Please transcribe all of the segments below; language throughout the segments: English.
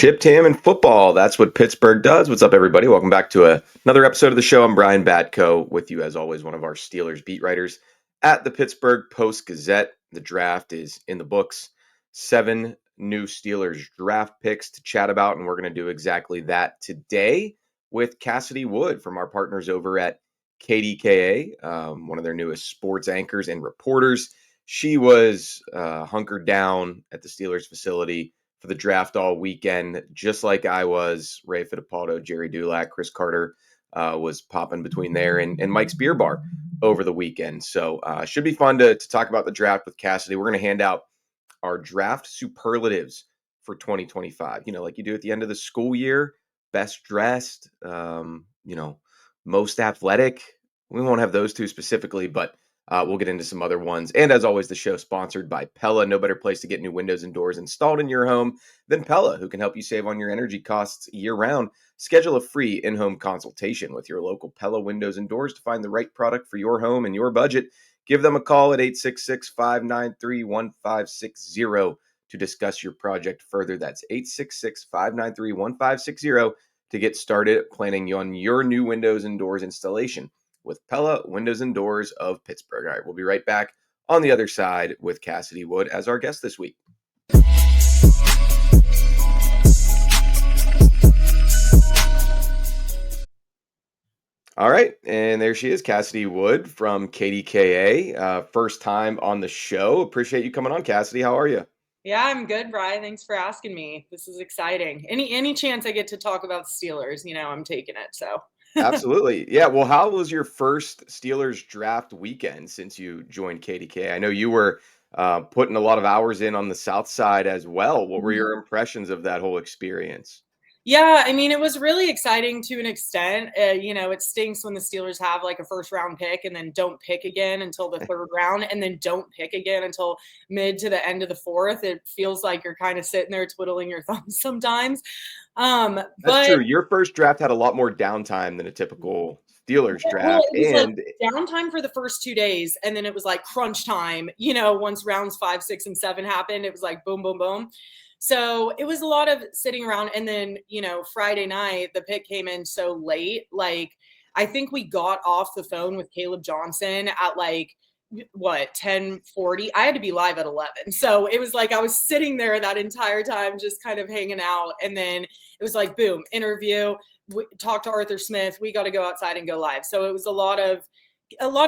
Chipped ham and football. That's what Pittsburgh does. What's up, everybody? Welcome back to another episode of the show. I'm Brian Batko with you, as always, one of our Steelers beat writers at the Pittsburgh Post-Gazette. The draft is in the books. 7 new Steelers draft picks to chat about, and we're going to do exactly that today with Cassidy Woods from our partners over at KDKA, one of their newest sports anchors and reporters. She was hunkered down at the Steelers facility for the draft all weekend, just like I was. Ray Fittipaldo, Jerry Dulac, Chris Carter was popping between there and Mike's Beer Bar over the weekend. So should be fun to talk about the draft with Cassidy. We're going to hand out our draft superlatives for 2025. You know, like you do at the end of the school year, best dressed, most athletic. We won't have those two specifically, but we'll get into some other ones. And as always, the show sponsored by Pella. No better place to get new windows and doors installed in your home than Pella, who can help you save on your energy costs year-round. Schedule a free in-home consultation with your local Pella windows and doors to find the right product for your home and your budget. Give them a call at 866-593-1560 to discuss your project further. That's 866-593-1560 to get started planning on your new windows and doors installation with Pella Windows and Doors of Pittsburgh. All right, we'll be right back on the other side with Cassidy Woods as our guest this week. All right, and there she is, Cassidy Woods from KDKA. First time on the show. Appreciate you coming on, Cassidy. How are you? Yeah, I'm good, Brian. Thanks for asking me. This is exciting. Any chance I get to talk about the Steelers, I'm taking it. So Absolutely. Yeah. Well, how was your first Steelers draft weekend since you joined KDK? I know you were putting a lot of hours in on the South Side as well. What were your impressions of that whole experience? Yeah, it was really exciting to an extent. It stinks when the Steelers have like a first round pick and then don't pick again until the third round and then don't pick again until mid to the end of the fourth. It feels like you're kind of sitting there twiddling your thumbs sometimes. That's true. Your first draft had a lot more downtime than a typical Steelers draft. It was And like downtime for the first 2 days, and then it was like crunch time. Once rounds 5, 6, and 7 happened, it was like boom, boom, boom. So it was a lot of sitting around. And then, Friday night, the pick came in so late. Like, I think we got off the phone with Kaleb Johnson at like, 10:40. I had to be live at 11. So it was like I was sitting there that entire time just kind of hanging out. And then it was like, boom, interview, talk to Arthur Smith. We got to go outside and go live. So it was a lot of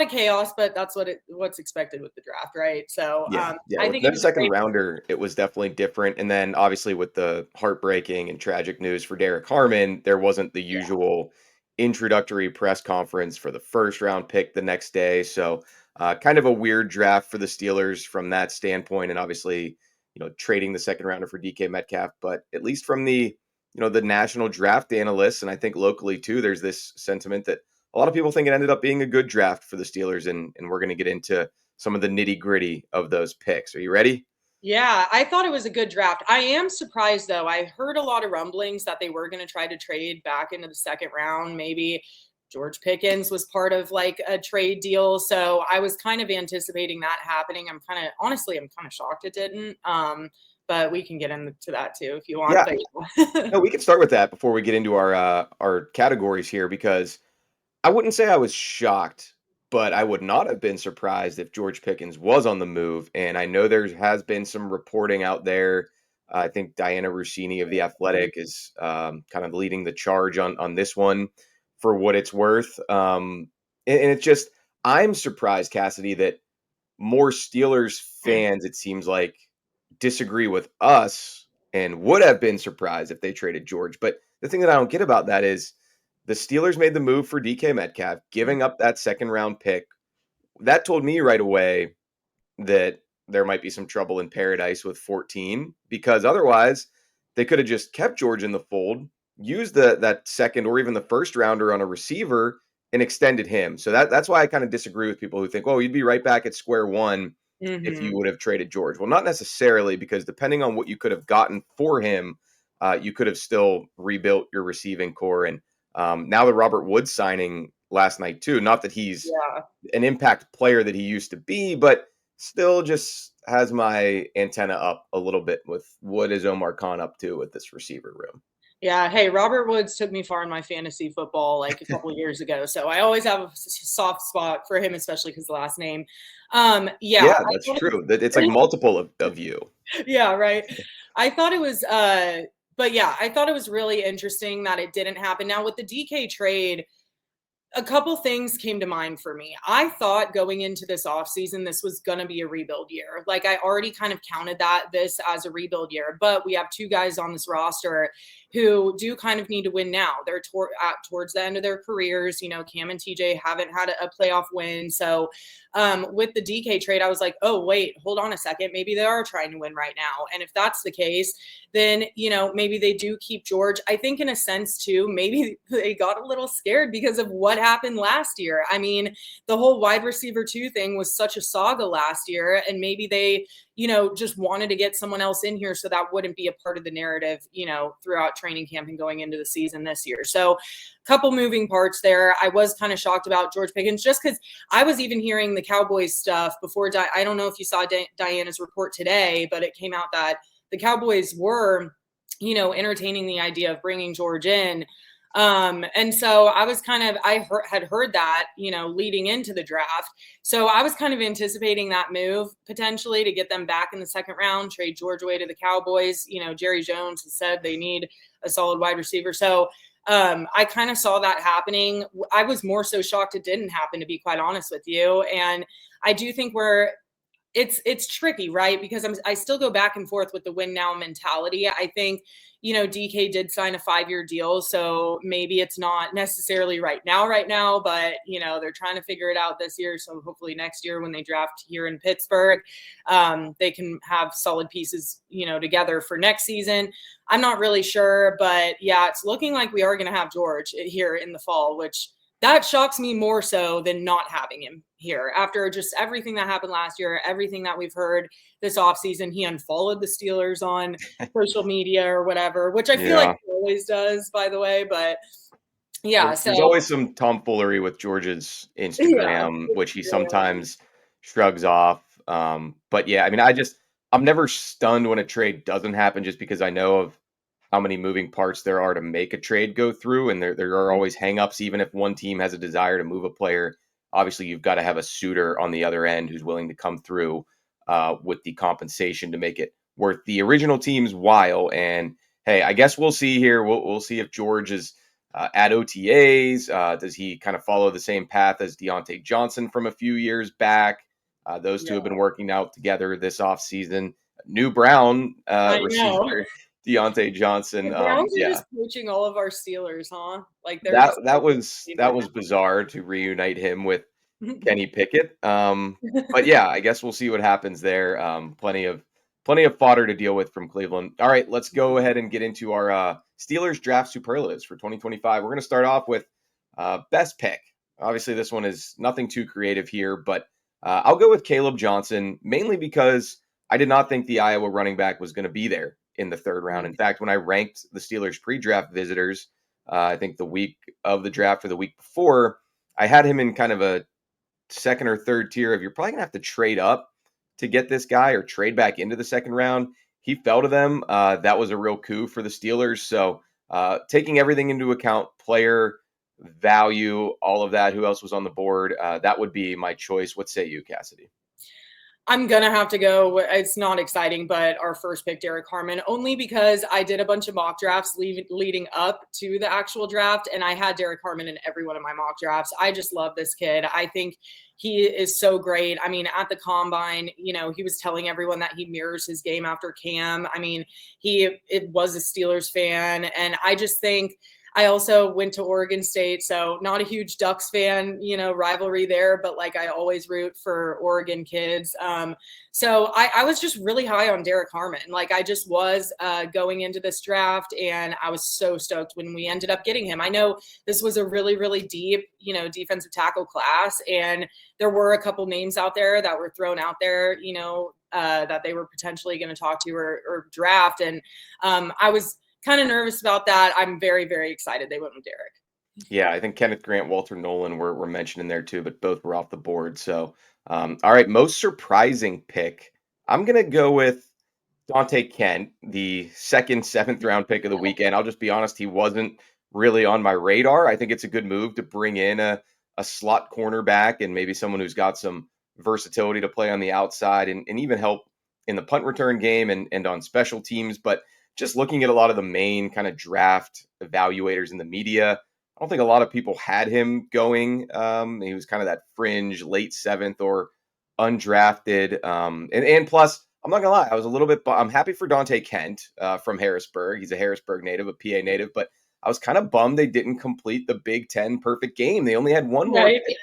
chaos, but that's what's expected with the draft, right? So yeah, I with think it that was second great. rounder, it was definitely different. And then obviously with the heartbreaking and tragic news for Derrick Harmon, there wasn't the usual introductory press conference for the first round pick the next day. So kind of a weird draft for the Steelers from that standpoint. And obviously, trading the second rounder for DK Metcalf, but at least from the national draft analysts, and I think locally too, there's this sentiment that a lot of people think it ended up being a good draft for the Steelers, and we're going to get into some of the nitty gritty of those picks. Are you ready? Yeah, I thought it was a good draft. I am surprised, though. I heard a lot of rumblings that they were going to try to trade back into the second round. Maybe George Pickens was part of like a trade deal. So I was kind of anticipating that happening. I'm kind of shocked it didn't. But we can get into that too if you want. Yeah. No, we can start with that before we get into our categories here, because I wouldn't say I was shocked, but I would not have been surprised if George Pickens was on the move. And I know there has been some reporting out there. I think Diana Rossini of The Athletic is kind of leading the charge on this one for what it's worth. And it's just, I'm surprised, Cassidy, that more Steelers fans, it seems like, disagree with us and would have been surprised if they traded George. But the thing that I don't get about that is the Steelers made the move for DK Metcalf, giving up that second round pick. That told me right away that there might be some trouble in paradise with 14, because otherwise they could have just kept George in the fold, used that second or even the first rounder on a receiver and extended him. So that's why I kind of disagree with people who think, oh, you'd be right back at square one if you would have traded George. Well, not necessarily, because depending on what you could have gotten for him, you could have still rebuilt your receiving core. And now the Robert Woods signing last night too, not that he's an impact player that he used to be, but still just has my antenna up a little bit with what is Omar Khan up to with this receiver room. Yeah. Hey, Robert Woods took me far in my fantasy football like a couple of years ago. So I always have a soft spot for him, especially because the last name. Yeah. Yeah, that's true. That it's like multiple of you. Yeah, right. I thought it was but yeah, I thought it was really interesting that it didn't happen. Now with the DK trade, a couple things came to mind for me. I thought going into this offseason, this was going to be a rebuild year. Like I already kind of counted this as a rebuild year, but we have two guys on this roster who do kind of need to win now. They're towards the end of their careers. You know, Cam and TJ haven't had a playoff win. So with the DK trade, I was like, oh, wait, hold on a second. Maybe they are trying to win right now. And if that's the case, then, you know, maybe they do keep George. I think in a sense too, maybe they got a little scared because of what happened last year. I mean, the whole wide receiver 2 thing was such a saga last year, and maybe they, you know, just wanted to get someone else in here so that wouldn't be a part of the narrative, you know, throughout training camp and going into the season this year. So couple moving parts there. I was kind of shocked about George Pickens just because I was even hearing the Cowboys stuff before. I don't know if you saw Diana's report today, but it came out that the Cowboys were, you know, entertaining the idea of bringing George in. And so I was had heard that, you know, leading into the draft. So I was kind of anticipating that move potentially to get them back in the second round, trade George away to the Cowboys. You know, Jerry Jones has said they need a solid wide receiver. So I kind of saw that happening. I was more so shocked it didn't happen, to be quite honest with you. And I do think it's tricky, right? Because I still go back and forth with the win now mentality. I think, you know, DK did sign a 5-year deal, so maybe it's not necessarily right now, but you know, they're trying to figure it out this year. So hopefully next year when they draft here in Pittsburgh, they can have solid pieces, you know, together for next season. I'm not really sure, but yeah, it's looking like we are going to have George here in the fall, which that shocks me more so than not having him here after just everything that happened last year, everything that we've heard this offseason. He unfollowed the Steelers on social media or whatever, which I feel like Yeah. he always does, by the way. But yeah, There's so always some tomfoolery with George's yeah, Instagram, which he sometimes shrugs off. But yeah, I mean, I'm never stunned when a trade doesn't happen just because I know of how many moving parts there are to make a trade go through. And there are always hangups, even if one team has a desire to move a player. Obviously, you've got to have a suitor on the other end who's willing to come through with the compensation to make it worth the original team's while. And hey, I guess we'll see here. We'll see if George is at OTAs. Does he kind of follow the same path as Donte Johnson from a few years back? Those two have been working out together this offseason. New Brown I know. receiver, Donte Johnson. The Browns are Yeah, just coaching all of our Steelers, huh? Like they're that just that was bizarre to reunite him with Kenny Pickett. But yeah, I guess we'll see what happens there. Plenty of fodder to deal with from Cleveland. All right, let's go ahead and get into our Steelers draft superlatives for 2025. We're going to start off with best pick. Obviously, this one is nothing too creative here, but I'll go with Kaleb Johnson mainly because I did not think the Iowa running back was going to be there in the third round. In fact, when I ranked the Steelers pre-draft visitors, I think the week of the draft or the week before, I had him in kind of a second or third tier of you're probably gonna have to trade up to get this guy or trade back into the second round. He fell to them. That was a real coup for the Steelers. So taking everything into account, player value, all of that. Who else was on the board? That would be my choice. What say you, Cassidy? I'm gonna have to go. It's not exciting, but our first pick, Derrick Harmon, only because I did a bunch of mock drafts leading up to the actual draft, and I had Derrick Harmon in every one of my mock drafts. I just love this kid. I think he is so great. I mean, at the combine, you know, he was telling everyone that he mirrors his game after Cam. I mean, it was a Steelers fan, and I just think I also went to Oregon State, so not a huge Ducks fan, you know, rivalry there, but like I always root for Oregon kids. So I was just really high on Derrick Harmon. Like I just was going into this draft, and I was so stoked when we ended up getting him. I know this was a really, really deep, you know, defensive tackle class, and there were a couple names out there that were thrown out there, you know, that they were potentially going to talk to or draft. And I was kind of nervous about that. I'm very, very excited they went with Derrick. Yeah, I think Kenneth Grant, Walter Nolan were mentioned in there too, but both were off the board. So, all right, most surprising pick. I'm gonna go with Donte Kent, the second, seventh round pick of the weekend. I'll just be honest, he wasn't really on my radar. I think it's a good move to bring in a slot cornerback and maybe someone who's got some versatility to play on the outside and even help in the punt return game and on special teams. But just looking at a lot of the main kind of draft evaluators in the media, I don't think a lot of people had him going. He was kind of that fringe late seventh or undrafted. And plus, I'm not gonna lie, I was a little bit. I'm happy for Donte Kent from Harrisburg. He's a Harrisburg native, a PA native, but I was kind of bummed they didn't complete the Big Ten perfect game. They only had one more Right. pick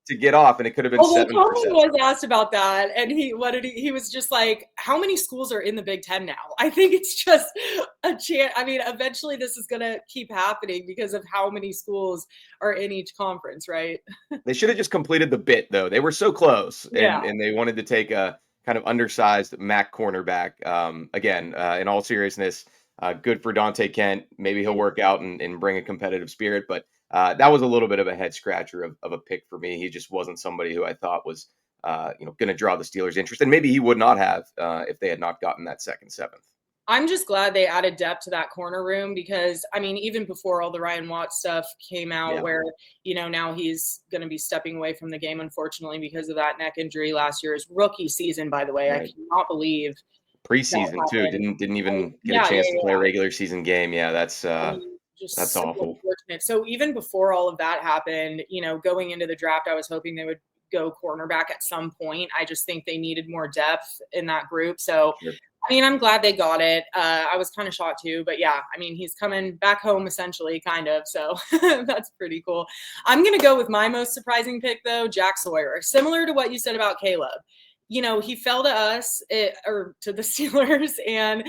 to get off, and it could have been Although 7 for Tomlin 7. was asked about that, and he was just like, "How many schools are in the Big Ten now?" I think it's just a chance. I mean, eventually this is gonna keep happening because of how many schools are in each conference, right? They should have just completed the bit though. They were so close, Yeah. and they wanted to take a kind of undersized MAC cornerback. Again, in all seriousness, good for Donte Kent. Maybe he'll work out and bring a competitive spirit, but that was a little bit of a head scratcher of a pick for me. He just wasn't somebody who I thought was going to draw the Steelers' interest, and maybe he would not have if they had not gotten that second seventh. I'm just glad they added depth to that corner room because, I mean, even before all the Ryan Watts stuff came out, Yeah, where, now he's going to be stepping away from the game, unfortunately, because of that neck injury last year. His rookie season, by the way, I right. cannot believe that Preseason too. happened. Didn't even get a Yeah, yeah, chance to play a yeah. regular season game. Yeah, I mean, just that's so awful. unfortunate. So even before all of that happened, going into the draft, I was hoping they would go cornerback at some point. I just think they needed more depth in that group. So, Sure. I mean, I'm glad they got it. I was kind of shocked too, but yeah, I mean, he's coming back home essentially, kind of. So that's pretty cool. I'm going to go with my most surprising pick, though, Jack Sawyer. Similar to what you said about Kaleb. He fell to us or to the Steelers, and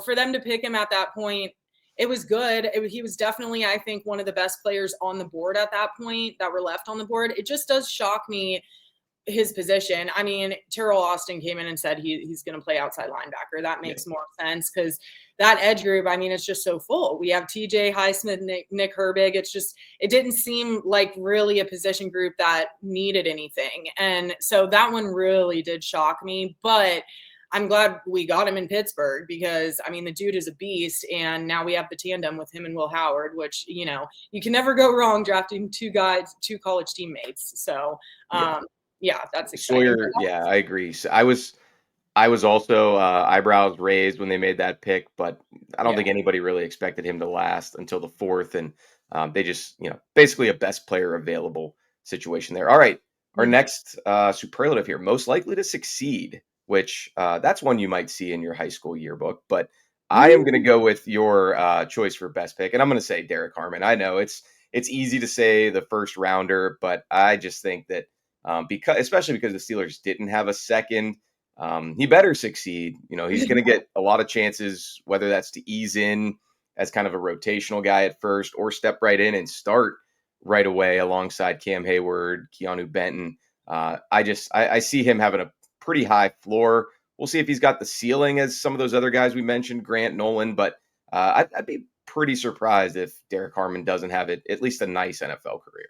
for them to pick him at that point, it was good. He was definitely, I think, one of the best players on the board at that point that were left on the board. It just does shock me his position. I mean, Terrell Austin came in and said he's going to play outside linebacker. That Yeah. makes more sense because that edge group, I mean, it's just so full. We have TJ Highsmith, Nick Herbig. It didn't seem like really a position group that needed anything. And so that one really did shock me. But I'm glad we got him in Pittsburgh because, I mean, the dude is a beast. And now we have the tandem with him and Will Howard, which, you can never go wrong drafting two college teammates. So, Yeah. yeah, that's exciting. Sawyer, yeah, I agree. So I was also eyebrows raised when they made that pick, but I don't Yeah. think anybody really expected him to last until the fourth, and they just basically a best player available situation there. All right, our Mhm. next superlative here, most likely to succeed, which that's one you might see in your high school yearbook, but I am going to Mm. go with your choice for best pick, and I'm going to say Derrick Harmon. I know it's easy to say the first rounder, but I just think that especially because the Steelers didn't have a second. He better succeed. He's going to get a lot of chances, whether that's to ease in as kind of a rotational guy at first or step right in and start right away alongside Cam Hayward, Keanu Benton. I see him having a pretty high floor. We'll see if he's got the ceiling as some of those other guys we mentioned, Grant Nolan, but I'd be pretty surprised if Derek Harmon doesn't have at least a nice NFL career.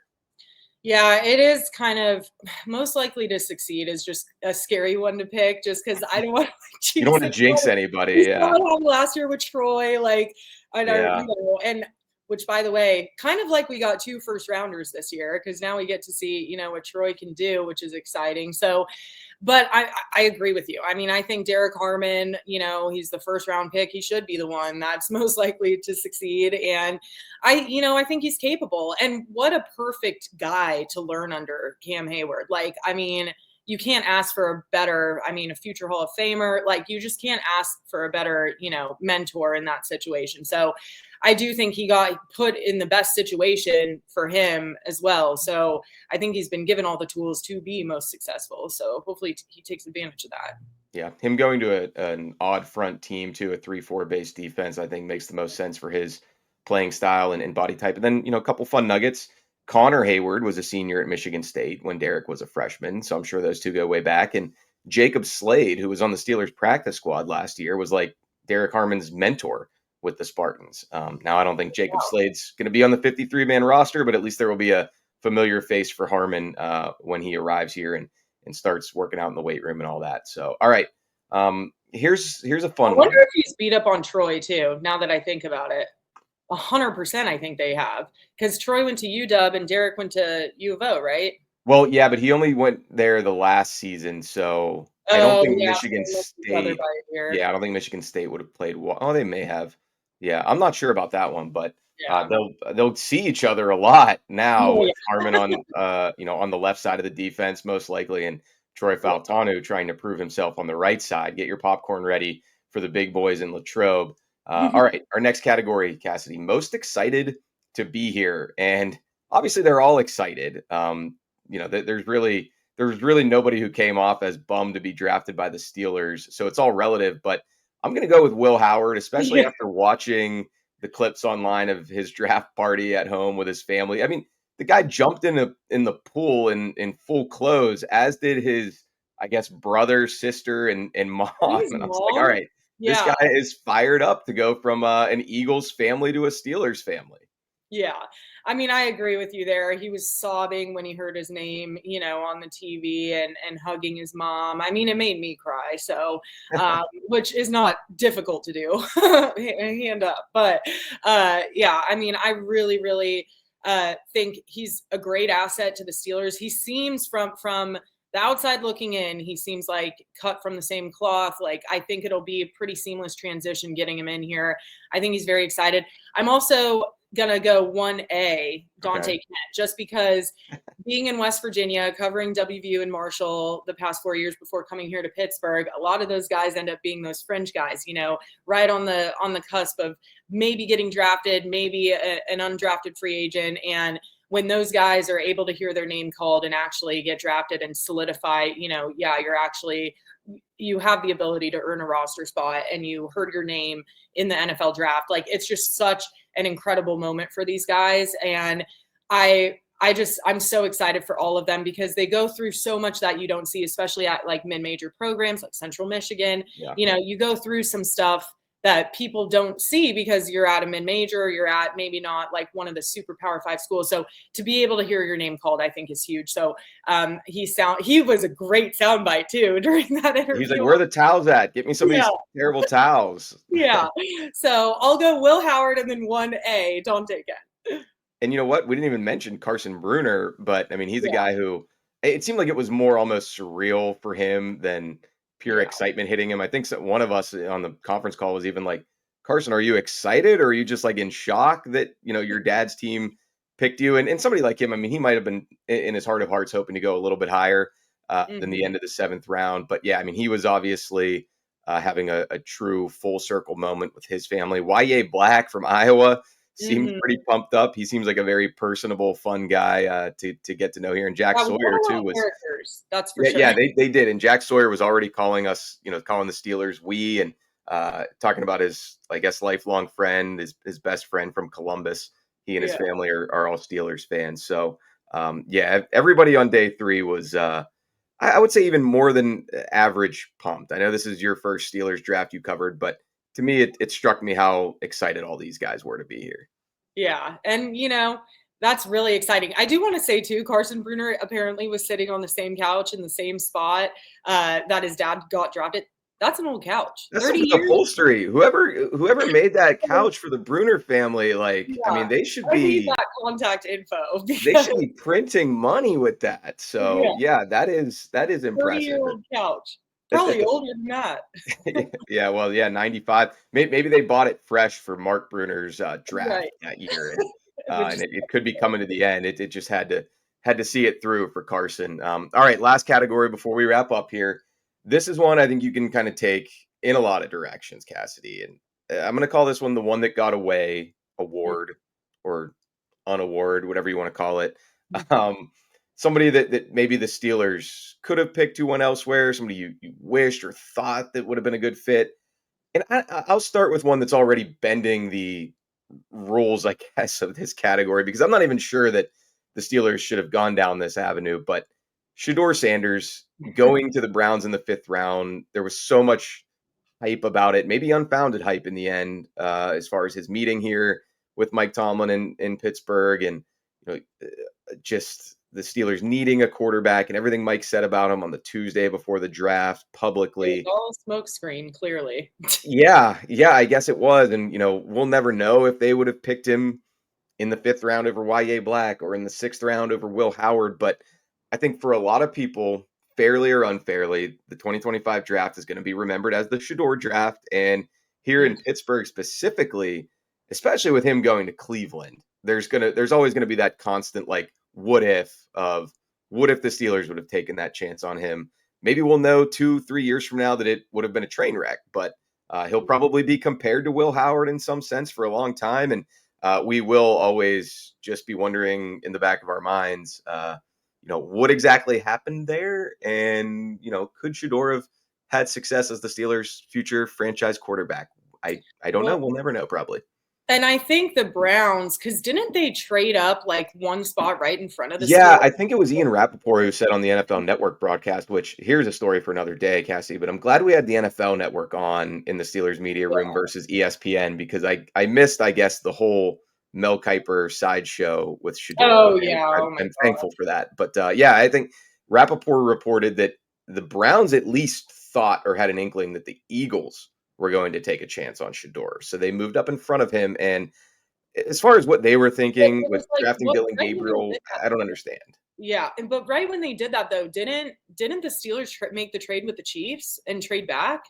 Yeah, it is kind of most likely to succeed is just a scary one to pick just because I don't want to You don't jinx want to it. jinx We anybody. saw Yeah. what happened last year with Troy, like, I know, Yeah. and which, by the way, kind of like we got 2 first rounders this year because now we get to see, what Troy can do, which is exciting. So, but I agree with you. I mean, I think Derek Harmon, he's the first round pick. He should be the one that's most likely to succeed. And I think he's capable. And what a perfect guy to learn under, Cam Hayward. Like, I mean, you can't ask for a better, I mean, a future Hall of Famer. Like, you just can't ask for a better, mentor in that situation. So I do think he got put in the best situation for him as well. So I think he's been given all the tools to be most successful. So hopefully he takes advantage of that. Yeah, him going to an odd front team to a 3-4 base defense, I think makes the most sense for his playing style and body type. And then, a couple fun nuggets. Connor Hayward was a senior at Michigan State when Derek was a freshman, so I'm sure those two go way back. And Jacob Slade, who was on the Steelers practice squad last year, was like Derek Harmon's mentor with the Spartans. Now, I don't think Jacob Wow. Slade's going to be on the 53-man roster, but at least there will be a familiar face for Harmon when he arrives here and starts working out in the weight room and all that. So, all right. Here's a I fun one. wonder if he's beat up on Troy too, now that I think about it. 100% I think they have. Because Troy went to UW and Derrick went to U of O, right? Well, yeah, but he only went there the last season, so I don't Oh, think yeah, so Michigan they missed each other State. by a year. Yeah, I don't think Michigan State would have played well. Oh, they may have. Yeah, I'm not sure about that one, but Yeah. they'll see each other a lot now Oh, with yeah. Harmon on on the left side of the defense most likely, and Troy Yeah. Faltanu trying to prove himself on the right side. Get your popcorn ready for the big boys in Latrobe. All right, our next category, Cassidy, most excited to be here, and obviously they're all excited. There's really nobody who came off as bummed to be drafted by the Steelers, so it's all relative. But I'm going to go with Will Howard, especially Yeah. after watching the clips online of his draft party at home with his family. I mean, the guy jumped in the pool in full clothes, as did his, I guess, brother, sister, and mom. I think his And I was like, all mom. right, this Yeah. guy is fired up to go from an Eagles family to a Steelers family. Yeah. I mean, I agree with you there. He was sobbing when he heard his name, on the TV and hugging his mom. I mean, it made me cry. So, which is not difficult to do, hand up. But yeah, I mean, I really, really think he's a great asset to the Steelers. He seems from the outside looking in, he seems like cut from the same cloth. Like, I think it'll be a pretty seamless transition getting him in here. I think he's very excited. I'm also gonna go 1A, Donte Okay. Kent, just because being in West Virginia, covering WVU and Marshall the past 4 years before coming here to Pittsburgh, a lot of those guys end up being those fringe guys, right on the cusp of maybe getting drafted, maybe an undrafted free agent. And when those guys are able to hear their name called and actually get drafted and solidify, you have the ability to earn a roster spot and you heard your name in the NFL draft. Like, it's just such an incredible moment for these guys. And I'm so excited for all of them because they go through so much that you don't see, especially at like mid-major programs like Central Michigan. Yeah. You go through some stuff that people don't see because you're at a mid-major, or you're at maybe not like one of the super Power 5 schools. So to be able to hear your name called, I think is huge. So he was a great soundbite too during that interview. He's like, where are the towels at? Get me some of Yeah. these terrible towels. Yeah. So I'll go Will Howard and then 1A, Donte Kent. And you know what? We didn't even mention Carson Bruner, but I mean, he's a Yeah. guy who it seemed like it was more almost surreal for him than pure Yeah. excitement hitting him. I think that one of us on the conference call was even like, Carson, are you excited or are you just like in shock that, your dad's team picked you? And somebody like him, I mean, he might have been in his heart of hearts hoping to go a little bit higher than the end of the 7th round. But yeah, I mean, he was obviously having a true full circle moment with his family. Yahya Black from Iowa seemed pretty pumped up. He seems like a very personable, fun guy to get to know here. And Jack Yeah, we got Sawyer a lot too of was characters, that's for yeah, sure. yeah, they did. And Jack Sawyer was already calling us, calling the Steelers we and talking about his, I guess, lifelong friend, his best friend from Columbus. He and his Yeah. family are all Steelers fans. So yeah, everybody on day 3 was I would say even more than average pumped. I know this is your first Steelers draft you covered, but to me, it struck me how excited all these guys were to be here. Yeah. And, that's really exciting. I do want to say, too, Carson Bruner apparently was sitting on the same couch in the same spot that his dad got drafted. That's an old couch. That's 30 some good years? upholstery. Whoever made that couch for the Bruner family, like, I Yeah. mean, they should I need be that contact info they because, should be printing money with that. So yeah, yeah, that is impressive. 30-year-old couch. Probably older than that. Yeah, well, yeah, 95. Maybe they bought it fresh for Mark Bruner's draft Right. that year, and Which and is it could be coming to the end. It just had to see it through for Carson. All right, last category before we wrap up here. This is one I think you can kind of take in a lot of directions, Cassidy, and I'm going to call this one the one that got away award or unaward, whatever you want to call it. Um, Somebody that maybe the Steelers could have picked who went elsewhere, somebody you wished or thought that would have been a good fit. And I'll start with one that's already bending the rules, I guess, of this category because I'm not even sure that the Steelers should have gone down this avenue. But Shador Sanders going to the Browns in the 5th round, there was so much hype about it, maybe unfounded hype in the end, as far as his meeting here with Mike Tomlin in Pittsburgh, and just the Steelers needing a quarterback and everything Mike said about him on the Tuesday before the draft It was publicly. all a smokescreen, clearly. Yeah, I guess it was. And, we'll never know if they would have picked him in the 5th round over Yahya Black or in the 6th round over Will Howard. But I think for a lot of people, fairly or unfairly, the 2025 draft is going to be remembered as the Shador draft. And here in Pittsburgh specifically, especially with him going to Cleveland, there's always going to be that constant, like, what if the Steelers would have taken that chance on him. Maybe we'll know 2-3 years from now that it would have been a train wreck, but he'll probably be compared to Will Howard in some sense for a long time. And we will always just be wondering in the back of our minds, what exactly happened there? And, could Shador have had success as the Steelers' future franchise quarterback? I don't know. We'll never know, probably. And I think the Browns, because didn't they trade up like one spot right in front of the Yeah, Steelers? I think it was Ian Rappaport who said on the NFL Network broadcast, which here's a story for another day, Cassie, but I'm glad we had the NFL Network on in the Steelers media room versus ESPN because I missed, I guess, the whole Mel Kiper sideshow with Shador. Oh, yeah. Oh, my I'm God. thankful for that. But I think Rappaport reported that the Browns at least thought or had an inkling that the Eagles were going to take a chance on Shador. So they moved up in front of him. And as far as what they were thinking with drafting Dylan Gabriel, I don't understand. Yeah, but right when they did that, though, didn't the Steelers make the trade with the Chiefs and trade back?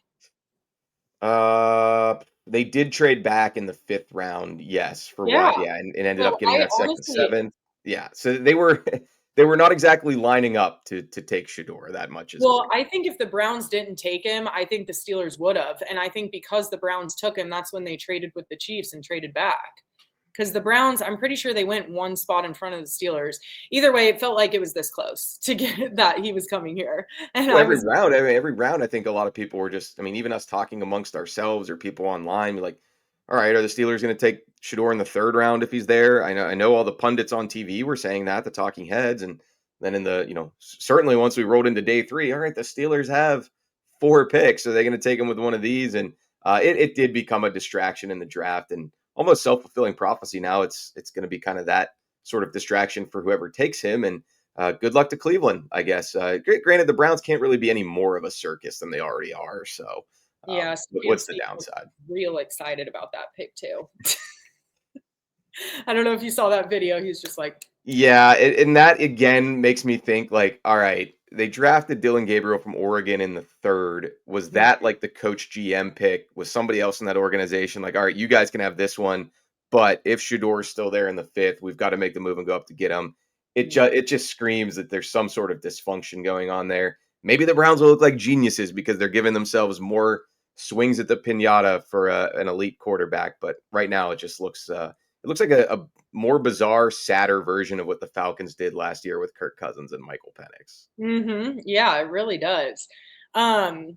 They did trade back in the 5th round, yes, for Yeah. and ended So up getting I that second honestly, 7th. Yeah, so they were not exactly lining up to take Shador that much. well, I think if the Browns didn't take him, I think the Steelers would have, and I think because the Browns took him, that's when they traded with the Chiefs and traded back. Because the Browns, I'm pretty sure they went one spot in front of the Steelers. Either way, it felt like it was this close to get that he was coming here. And Well, every round, I think a lot of people were just, even us talking amongst ourselves or people online, like, all right, are the Steelers going to take Shador in the 3rd round if he's there? I know all the pundits on TV were saying that, the talking heads. And then in the, certainly once we rolled into day 3, all right, the Steelers have 4 picks. Are they going to take him with one of these? And it did become a distraction in the draft and almost self-fulfilling prophecy. Now it's going to be kind of that sort of distraction for whoever takes him. And good luck to Cleveland, I guess. Granted, the Browns can't really be any more of a circus than they already are. So, yeah, what's the downside? Real excited about that pick too. I don't know if you saw that video. He's just like, yeah, and that again makes me think like, all right, they drafted Dylan Gabriel from Oregon in the 3rd. Was that like the coach GM pick? Was somebody else in that organization like, all right, you guys can have this one, but if Shador's still there in the 5th, we've got to make the move and go up to get him. It just screams that there's some sort of dysfunction going on there. Maybe the Browns will look like geniuses because they're giving themselves more swings at the piñata for an elite quarterback. But right now, it just looks like a more bizarre, sadder version of what the Falcons did last year with Kirk Cousins and Michael Penix. Yeah, it really does. I'm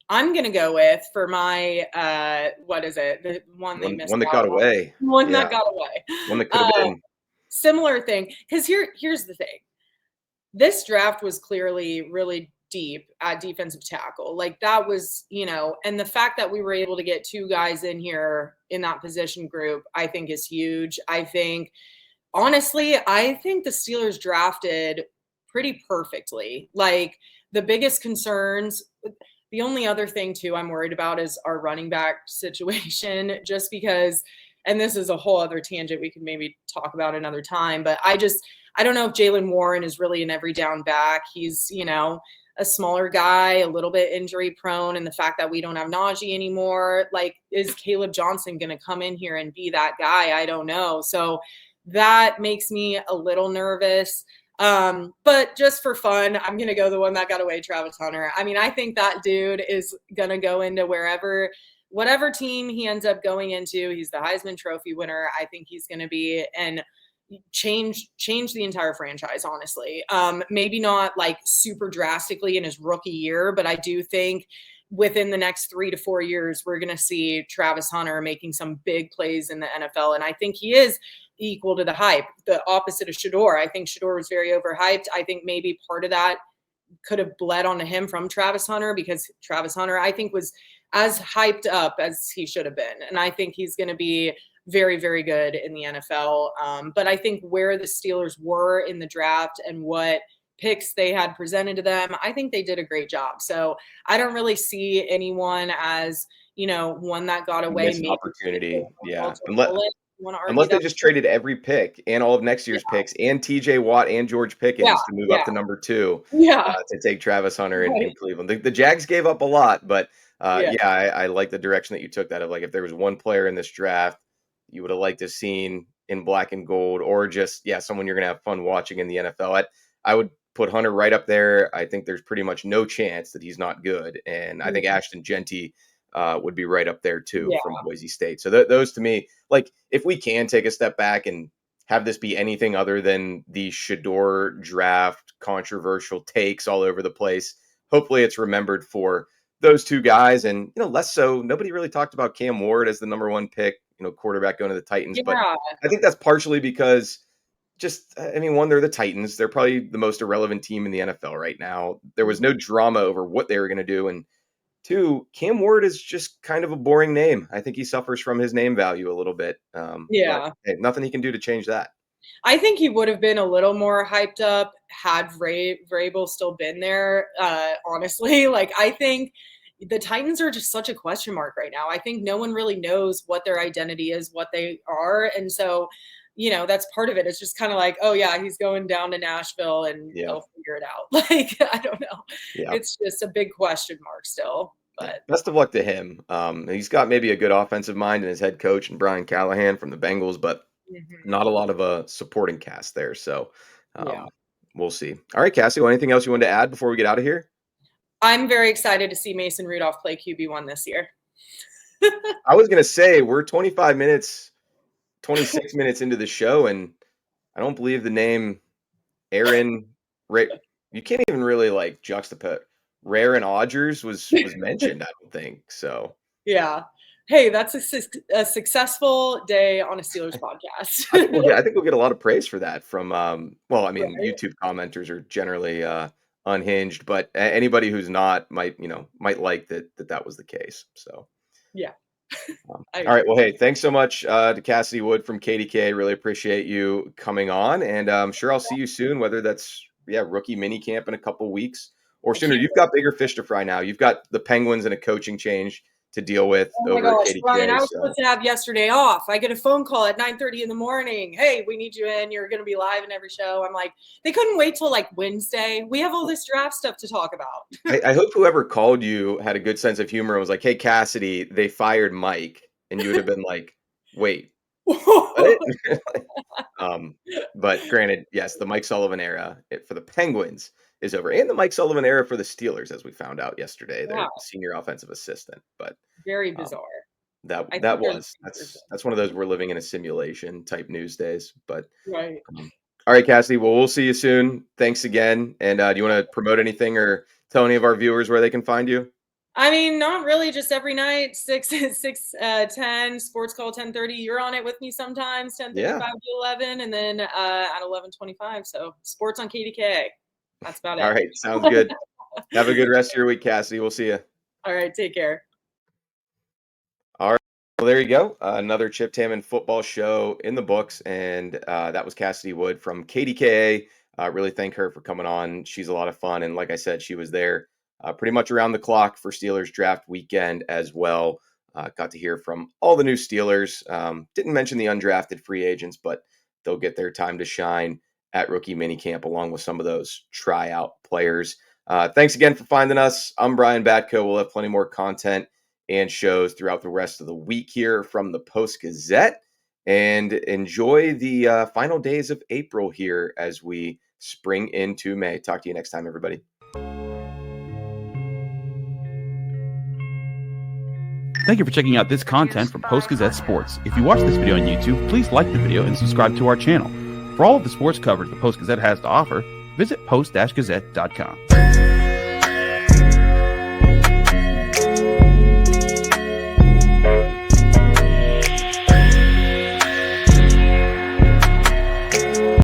gonna go with for my what is it? The one they missed. One that got away. One that got away. One that could have been. Similar thing. Because here's the thing. This draft was clearly really deep at defensive tackle. Like that was, and the fact that we were able to get 2 guys in here in that position group, I think is huge. Honestly, I think the Steelers drafted pretty perfectly. Like the biggest concerns, the only other thing too I'm worried about is our running back situation, just because, and this is a whole other tangent we could maybe talk about another time, but I don't know if Jaylen Warren is really an every down back. He's, a smaller guy, a little bit injury prone, and the fact that we don't have Najee anymore, like, is Kaleb Johnson going to come in here and be that guy? I don't know. So that makes me a little nervous. But just for fun, I'm going to go the one that got away, Travis Hunter. I think that dude is going to go into whatever team he ends up going into. He's the Heisman Trophy winner. I think he's going to be and change the entire franchise, honestly. Maybe not like super drastically in his rookie year, but I do think within the next 3 to 4 years, we're going to see Travis Hunter making some big plays in the NFL. And I think he is equal to the hype, the opposite of Shador. I think Shador was very overhyped. I think maybe part of that could have bled onto him from Travis Hunter, because Travis Hunter, I think, was as hyped up as he should have been. And I think he's going to be very, very good in the NFL. But I think where the Steelers were in the draft and what picks they had presented to them, I think they did a great job. So I don't really see anyone as, one that got away. Missed opportunity. Yeah. Unless they just traded every pick and all of next year's picks and TJ Watt and George Pickens to move up to number 2 to take Travis Hunter in Cleveland. The Jags gave up a lot, but I like the direction that you took that of, like, if there was one player in this draft you would have liked to have seen in black and gold, or just, someone you're going to have fun watching in the NFL. I would put Hunter right up there. I think there's pretty much no chance that he's not good. And I think Ashton Genty would be right up there too from Boise State. So those to me, like, if we can take a step back and have this be anything other than the Shador draft controversial takes all over the place, hopefully it's remembered for those two guys. And, less so, nobody really talked about Cam Ward as the number 1 pick, quarterback going to the Titans. But I think that's partially because one, they're the Titans. They're probably the most irrelevant team in the NFL right now. There was no drama over what they were going to do. And 2, Cam Ward is just kind of a boring name. I think he suffers from his name value a little bit. But, hey, nothing he can do to change that. I think he would have been a little more hyped up had Vrabel still been there. Honestly, I think the Titans are just such a question mark right now. I think no one really knows what their identity is, what they are. And so, that's part of it. It's just kind of like, oh yeah, he's going down to Nashville and they'll figure it out. I don't know. Yeah. It's just a big question mark still. But best of luck to him. He's got maybe a good offensive mind in his head coach and Brian Callahan from the Bengals, but not a lot of a supporting cast there. So we'll see. All right, Cassie, anything else you wanted to add before we get out of here? I'm very excited to see Mason Rudolph play QB1 this year. I was going to say, we're 26 minutes into the show, and I don't believe the name Aaron Ray. You can't even really juxtapose. Rare and Odgers was mentioned, I don't think. So yeah. Hey, that's a successful day on a Steelers podcast. I think we'll get a lot of praise for that from YouTube commenters are generally unhinged, but anybody who's not might like that was the case. So all right, well, hey, thanks so much to Cassidy Wood from KDK. Really appreciate you coming on, and I'm sure I'll see you soon, whether that's rookie minicamp in a couple weeks or sooner. You've got bigger fish to fry now. You've got the Penguins and a coaching change to deal with over at KDK. Brian, I was supposed to have yesterday off. I get a phone call at 9:30 in the morning. Hey, we need you in. You're going to be live in every show. I'm like, they couldn't wait till Wednesday. We have all this draft stuff to talk about. I hope whoever called you had a good sense of humor and was like, hey, Cassidy, they fired Mike. And you would have been like, wait. What? But granted, yes, the Mike Sullivan era for the Penguins is over, and the Mike Sullivan era for the Steelers, as we found out yesterday, their senior offensive assistant. But very bizarre. That's one of those we're living in a simulation type news days. But right. All right, Cassidy. Well, we'll see you soon. Thanks again. And do you want to promote anything or tell any of our viewers where they can find you? I mean, not really. Just every night, 10, Sports Call 10:30. You're on it with me sometimes, 10:35 to 11, and then at 11:25. So sports on KDKA. That's about it. All right, sounds good. Have a good rest of your week, Cassidy. We'll see you. All right, take care. All right, well, there you go. Another Chip Tammon football show in the books, and that was Cassidy Wood from KDKA. Really thank her for coming on. She's a lot of fun, and like I said, she was there pretty much around the clock for Steelers draft weekend as well. Got to hear from all the new Steelers. Didn't mention the undrafted free agents, but they'll get their time to shine at rookie minicamp along with some of those tryout players. Thanks again for finding us. I'm Brian Batko. We'll have plenty more content and shows throughout the rest of the week here from the Post-Gazette. And enjoy the final days of April here as we spring into May. Talk to you next time, everybody. Thank you for checking out this content from Post-Gazette Sports. If you watch this video on YouTube, please like the video and subscribe to our channel. For all of the sports coverage the Post-Gazette has to offer, visit post-gazette.com.